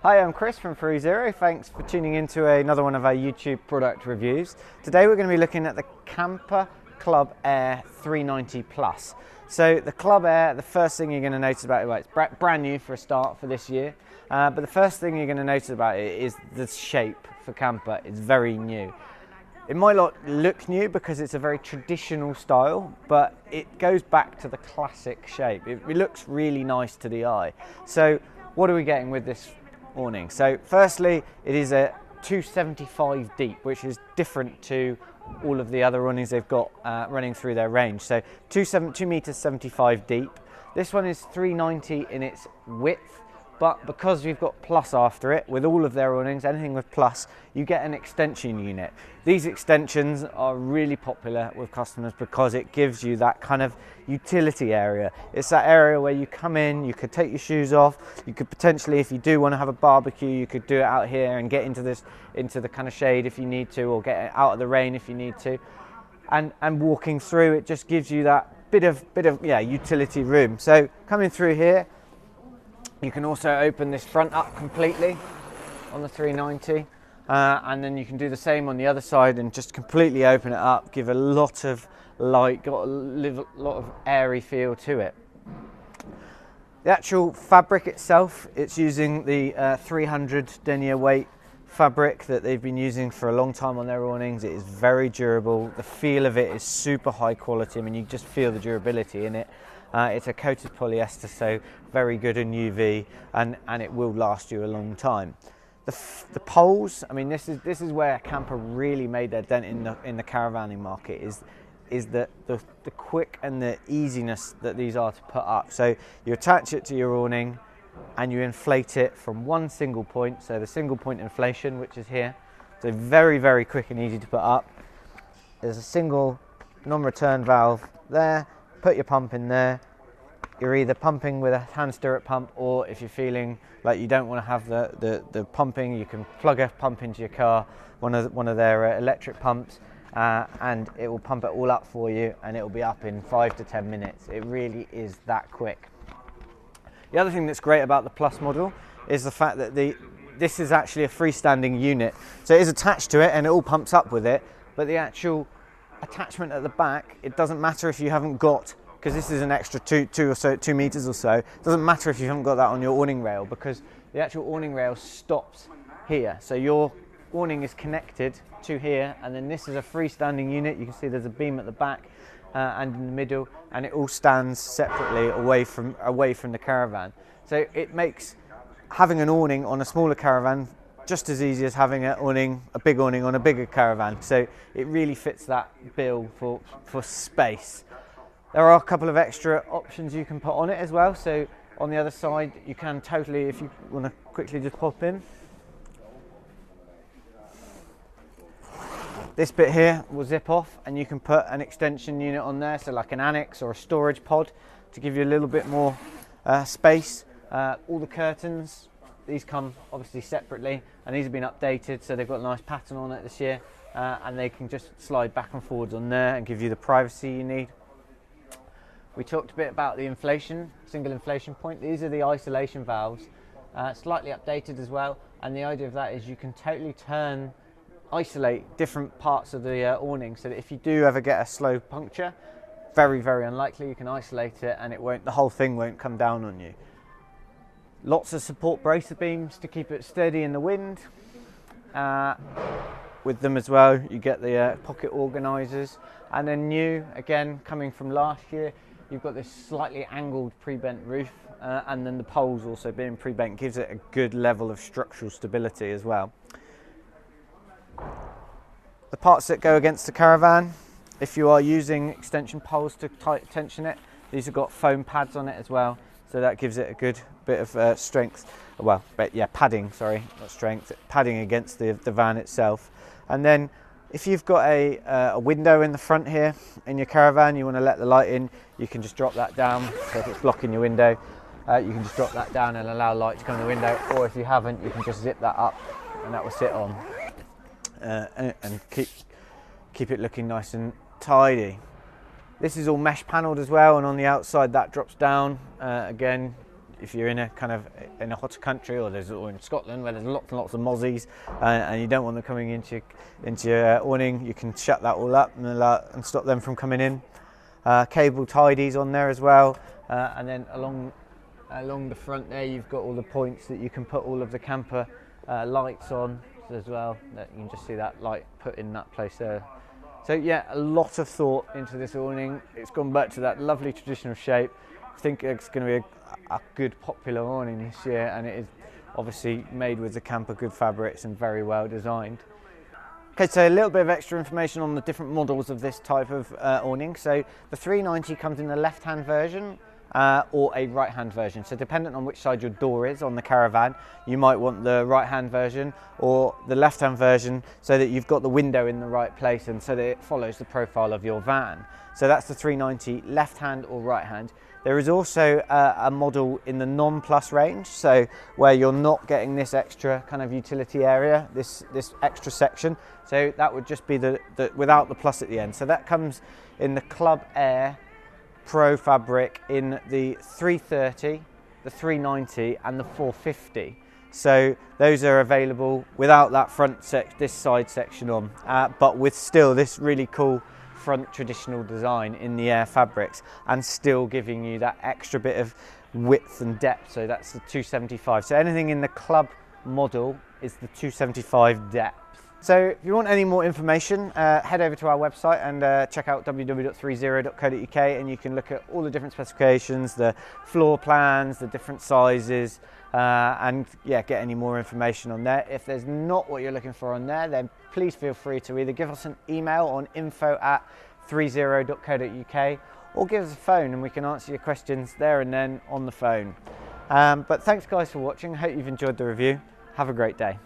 Hi, I'm Chris from Zero. Thanks for tuning into another one of our YouTube product reviews. Today we're going to be looking at the Kampa Club Air 390 Plus. So the Club Air, the first thing you're going to notice about it, well, it's brand new for a start for this year, but the first thing you're going to notice about it is the shape for Kampa. It's very new. It might not look new because it's a very traditional style, but it goes back to the classic shape. It looks really nice to the eye. So what are we getting with this awning? So firstly, it is a 275 deep, which is different to all of the other awnings they've got running through their range. So 2 meters 75 deep. This one is 390 in its width, but because we've got plus after it, with all of their awnings, anything with plus, you get an extension unit. These extensions are really popular with customers because it gives you that kind of utility area. It's that area where you come in, you could take your shoes off, you could potentially, if you do want to have a barbecue, you could do it out here and get into the kind of shade if you need to, or get out of the rain if you need to. And walking through, it just gives you that bit of utility room. So coming through here, you can also open this front up completely on the 390, and then you can do the same on the other side and just completely open it up, give a lot of light, got a lot of airy feel to it. The actual fabric itself, it's using the 300 denier weight fabric that they've been using for a long time on their awnings. It is very durable. The feel of it is super high quality. I mean, you just feel the durability in it. It's a coated polyester, so very good in UV, and it will last you a long time. The poles, I mean, this is where Kampa really made their dent in the caravanning market, is the quick and the easiness that these are to put up. So you attach it to your awning and you inflate it from one single point, so the single point inflation, which is here. So very, very quick and easy to put up. There's a single non-return valve there. Put your pump in there. You're either pumping with a hand stirrup pump, or if you're feeling like you don't want to have the pumping, you can plug a pump into your car, one of their electric pumps, and it will pump it all up for you, and it will be up in 5 to 10 minutes. It really is that quick. The other thing that's great about the Plus model is the fact that this is actually a freestanding unit. So it is attached to it and it all pumps up with it, but the actual attachment at the back, it doesn't matter if you haven't got, because this is an extra 2 meters or so, it doesn't matter if you haven't got that on your awning rail, because the actual awning rail stops here. So your awning is connected to here, and then this is a freestanding unit. You can see there's a beam at the back and in the middle, and it all stands separately away from the caravan. So it makes having an awning on a smaller caravan just as easy as having a big awning on a bigger caravan. So it really fits that bill for space. There are a couple of extra options you can put on it as well. So on the other side, you can totally, if you want to quickly just pop in, this bit here will zip off and you can put an extension unit on there, so like an annex or a storage pod, to give you a little bit more space. All the curtains, these come obviously separately, and these have been updated, so they've got a nice pattern on it this year, and they can just slide back and forwards on there and give you the privacy you need. We talked a bit about the inflation, single inflation point. These are the isolation valves, slightly updated as well, and the idea of that is you can totally isolate different parts of the awning, so that if you do ever get a slow puncture, very, very unlikely, you can isolate it and the whole thing won't come down on you. Lots of support bracer beams to keep it steady in the wind. With them as well, you get the pocket organisers, and then new, again, coming from last year, you've got this slightly angled pre-bent roof, and then the poles also being pre-bent gives it a good level of structural stability as well. The parts that go against the caravan, if you are using extension poles to tension it, these have got foam pads on it as well, so that gives it a good bit of strength. Well, but yeah, padding, sorry, not strength, padding against the van itself. And then if you've got a window in the front here in your caravan, you want to let the light in, you can just drop that down. So if it's blocking your window, you can just drop that down and allow light to come in the window, or if you haven't, you can just zip that up and that will sit on and keep it looking nice and tidy. This is all mesh panelled as well, and on the outside that drops down. Again, if you're in a kind of in a hotter country, or in Scotland where there's lots and lots of mozzies, and you don't want them coming into your awning, you can shut that all up and stop them from coming in. Cable tidies on there as well, and then along the front there you've got all the points that you can put all of the camper lights on as well. That you can just see that light put in that place there. So yeah, a lot of thought into this awning. It's gone back to that lovely traditional shape. I think it's going to be a good popular awning this year, and it is obviously made with the Kampa good fabrics and very well designed. Okay, so a little bit of extra information on the different models of this type of awning. So the 390 comes in the left-hand version or a right-hand version. So dependent on which side your door is on the caravan, you might want the right-hand version or the left-hand version, so that you've got the window in the right place and so that it follows the profile of your van. So that's the 390 left-hand or right-hand. There is also a model in the non-plus range, so where you're not getting this extra kind of utility area, this extra section. So that would just be the without the plus at the end. So that comes in the Club Air Pro fabric in the 330, the 390 and the 450. So those are available without that this side section on, but with still this really cool front traditional design in the Air fabrics, and still giving you that extra bit of width and depth. So that's the 275. So anything in the Club model is the 275 depth. So if you want any more information, head over to our website and check out www.30.co.uk, and you can look at all the different specifications, the floor plans, the different sizes, and yeah, get any more information on there. If there's not what you're looking for on there, then please feel free to either give us an email on info@30.co.uk or give us a phone and we can answer your questions there and then on the phone. But thanks guys for watching. I hope you've enjoyed the review. Have a great day.